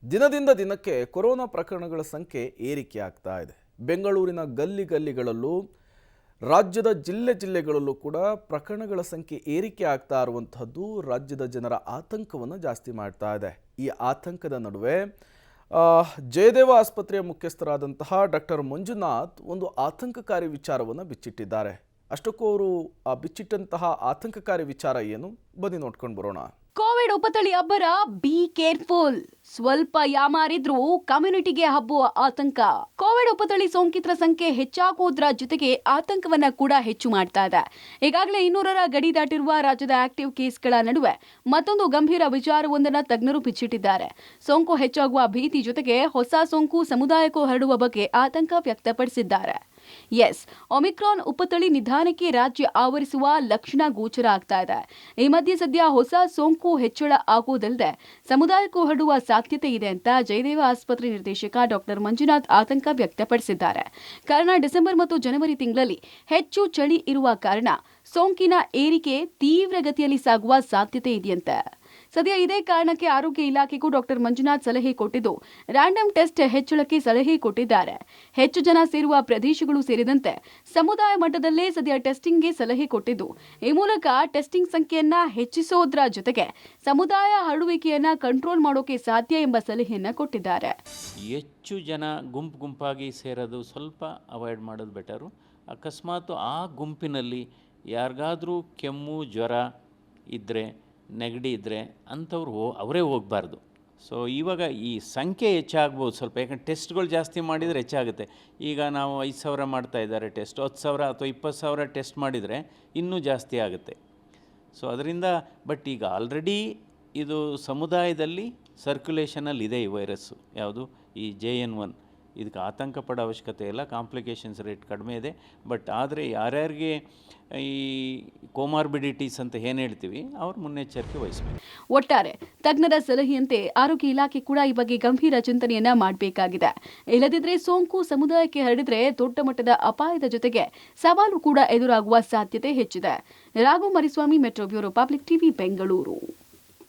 ದಿನದಿಂದ ದಿನಕ್ಕೆ ಕೊರೋನಾ ಪ್ರಕರಣಗಳ ಸಂಖ್ಯೆ ಏರಿಕೆ ಆಗ್ತಾ ಇದೆ. ಬೆಂಗಳೂರಿನ ಗಲ್ಲಿಗಳಲ್ಲೂ ರಾಜ್ಯದ ಜಿಲ್ಲೆಗಳಲ್ಲೂ ಕೂಡ ಪ್ರಕರಣಗಳ ಸಂಖ್ಯೆ ಏರಿಕೆ ಆಗ್ತಾ ಇರುವಂತಹದ್ದು ರಾಜ್ಯದ ಜನರ ಆತಂಕವನ್ನು ಜಾಸ್ತಿ ಮಾಡ್ತಾ ಇದೆ. ಈ ಆತಂಕದ ನಡುವೆ ಜಯದೇವ ಆಸ್ಪತ್ರೆಯ ಮುಖ್ಯಸ್ಥರಾದಂತಹ ಡಾಕ್ಟರ್ ಮಂಜುನಾಥ್ ಒಂದು ಆತಂಕಕಾರಿ ವಿಚಾರವನ್ನು ಬಿಚ್ಚಿಟ್ಟಿದ್ದಾರೆ. ಅಷ್ಟಕ್ಕೂ ಅವರು ಬಿಚ್ಚಿಟ್ಟಂತಹ ಆತಂಕಕಾರಿ ವಿಚಾರ ಏನು, ಬನ್ನಿ ನೋಡ್ಕೊಂಡು ಬರೋಣ. ಕೋವಿಡ್ ಉಪತಳಿ ಅಬ್ಬರ, ಬಿ ಕೇರ್ಫುಲ್. ಸ್ವಲ್ಪ ಯಾಮಾರಿದ್ರೂ ಕಮ್ಯುನಿಟಿಗೆ ಹಬ್ಬುವ ಆತಂಕ. ಕೋವಿಡ್ ಉಪತಳಿ ಸೋಂಕಿತರ ಸಂಖ್ಯೆ ಹೆಚ್ಚಾಗುವುದರ ಜೊತೆಗೆ ಆತಂಕವನ್ನ ಕೂಡ ಹೆಚ್ಚು ಮಾಡ್ತಾ ಇದೆ. ಈಗಾಗಲೇ 200ರ ಗಡಿ ದಾಟಿರುವ ರಾಜ್ಯದ ಆಕ್ಟಿವ್ ಕೇಸ್ಗಳ ನಡುವೆ ಮತ್ತೊಂದು ಗಂಭೀರ ವಿಚಾರವೊಂದನ್ನು ತಜ್ಞರು ಬಿಚ್ಚಿಟ್ಟಿದ್ದಾರೆ. ಸೋಂಕು ಹೆಚ್ಚಾಗುವ ಭೀತಿ ಜೊತೆಗೆ ಹೊಸ ಸೋಂಕು ಸಮುದಾಯಕ್ಕೂ ಹರಡುವ ಬಗ್ಗೆ ಆತಂಕ ವ್ಯಕ್ತಪಡಿಸಿದ್ದಾರೆ. ಒಮಿಕ್ರಾನ್ ಉಪತಳಿ ನಿಧಾನಕ್ಕೆ ರಾಜ್ಯ ಆವರಿಸುವ ಲಕ್ಷಣ ಗೋಚರ ಆಗ್ತಾ ಇದೆ. ಈ ಮಧ್ಯೆ ಸದ್ಯ ಹೊಸ ಸೋಂಕು ಹೆಚ್ಚಳ ಆಗುವುದಲ್ಲದೆ ಸಮುದಾಯಕ್ಕೂ ಹರಡುವ ಸಾಧ್ಯತೆ ಇದೆ ಅಂತ ಜಯದೇವ ಆಸ್ಪತ್ರೆ ನಿರ್ದೇಶಕ ಡಾಕ್ಟರ್ ಮಂಜುನಾಥ್ ಆತಂಕ ವ್ಯಕ್ತಪಡಿಸಿದ್ದಾರೆ. ಕಾರಣ ಡಿಸೆಂಬರ್ ಮತ್ತು ಜನವರಿ ತಿಂಗಳಲ್ಲಿ ಹೆಚ್ಚು ಚಳಿ ಇರುವ ಕಾರಣ ಸೋಂಕಿನ ಏರಿಕೆ ತೀವ್ರಗತಿಯಲ್ಲಿ ಸಾಗುವ ಸಾಧ್ಯತೆ ಇದೆಯಂತೆ. ಸದ್ಯ ಇದೇ ಕಾರಣಕ್ಕೆ ಆರೋಗ್ಯ ಇಲಾಖೆಗೂ ಡಾಕ್ಟರ್ ಮಂಜುನಾಥ್ ಸಲಹೆ ಕೊಟ್ಟಿದ್ದು, ರ್ಯಾಂಡಮ್ ಟೆಸ್ಟ್ ಹೆಚ್ಚಳಕ್ಕೆ ಸಲಹೆ ಕೊಟ್ಟಿದ್ದಾರೆ. ಹೆಚ್ಚು ಜನ ಸೇರುವ ಪ್ರದೇಶಗಳು ಸೇರಿದಂತೆ ಸಮುದಾಯ ಮಟ್ಟದಲ್ಲೇ ಸದ್ಯ ಟೆಸ್ಟಿಂಗ್ಗೆ ಸಲಹೆ ಕೊಟ್ಟಿದ್ದು, ಈ ಮೂಲಕ ಟೆಸ್ಟಿಂಗ್ ಸಂಖ್ಯೆಯನ್ನ ಹೆಚ್ಚಿಸೋದ್ರ ಜೊತೆಗೆ ಸಮುದಾಯ ಹರಡುವಿಕೆಯನ್ನ ಕಂಟ್ರೋಲ್ ಮಾಡೋಕೆ ಸಾಧ್ಯ ಎಂಬ ಸಲಹೆಯನ್ನ ಕೊಟ್ಟಿದ್ದಾರೆ. ಹೆಚ್ಚು ಜನ ಗುಂಪಾಗಿ ಸೇರೋದು ಸ್ವಲ್ಪ ಅವಾಯ್ಡ್ ಮಾಡೋದು ಬೆಟರು. ಅಕಸ್ಮಾತ್ ಆ ಗುಂಪಿನಲ್ಲಿ ಯಾರಿಗಾದರೂ ಕೆಮ್ಮು ಜ್ವರ ಇದ್ದರೆ, ನೆಗಡಿ ಇದ್ದರೆ ಅಂಥವ್ರು ಅವರೇ ಹೋಗಬಾರ್ದು. ಸೊ ಇವಾಗ ಈ ಸಂಖ್ಯೆ ಹೆಚ್ಚಾಗ್ಬೋದು ಸ್ವಲ್ಪ, ಯಾಕಂದ್ರೆ ಟೆಸ್ಟ್ಗಳು ಜಾಸ್ತಿ ಮಾಡಿದರೆ ಹೆಚ್ಚಾಗುತ್ತೆ. ಈಗ ನಾವು 5,000 ಮಾಡ್ತಾ ಇದ್ದಾರೆ ಟೆಸ್ಟ್, 10,000 ಅಥವಾ 20,000 ಟೆಸ್ಟ್ ಮಾಡಿದರೆ ಇನ್ನೂ ಜಾಸ್ತಿ ಆಗುತ್ತೆ. ಸೊ ಅದರಿಂದ ಬಟ್ ಈಗ ಆಲ್ರೆಡಿ ಇದು ಸಮುದಾಯದಲ್ಲಿ ಸರ್ಕ್ಯುಲೇಷನಲ್ಲಿ ಇದೆ ಈ ವೈರಸ್ಸು, ಯಾವುದು ಈ JN1. ಇದಕ್ಕೆ ಆತಂಕ ಪಡೋ ಅವಶ್ಯಕತೆ ಇಲ್ಲ, ಕಾಂಪ್ಲಿಕೇಶನ್ಸ್ ರೇಟ್ ಕಡಿಮೆ ಇದೆ. ಬಟ್ ಆದರೆ ಯಾರ್ಯಾರಿಗೆ ಈ ಕೋಮಾರ್ಬಿಡಿಟೀಸ್ ಅಂತ ಏನು ಹೇಳ್ತೀವಿ ಅವ್ರು ಮುನ್ನೆಚ್ಚರಿಕೆ ವಹಿಸಬೇಕು. ಒಟ್ಟಾರೆ ತಜ್ಞರ ಸಲಹೆಯಂತೆ ಆರೋಗ್ಯ ಇಲಾಖೆ ಕೂಡ ಈ ಬಗ್ಗೆ ಗಂಭೀರ ಚಿಂತನೆಯನ್ನ ಮಾಡಬೇಕಾಗಿದೆ. ಇಲ್ಲದಿದ್ದರೆ ಸೋಂಕು ಸಮುದಾಯಕ್ಕೆ ಹರಡಿದ್ರೆ ದೊಡ್ಡ ಮಟ್ಟದ ಅಪಾಯದ ಜೊತೆಗೆ ಸವಾಲು ಕೂಡ ಎದುರಾಗುವ ಸಾಧ್ಯತೆ ಹೆಚ್ಚಿದೆ. Raghu Mariswamy, metro bureau, public TV, Bengaluru.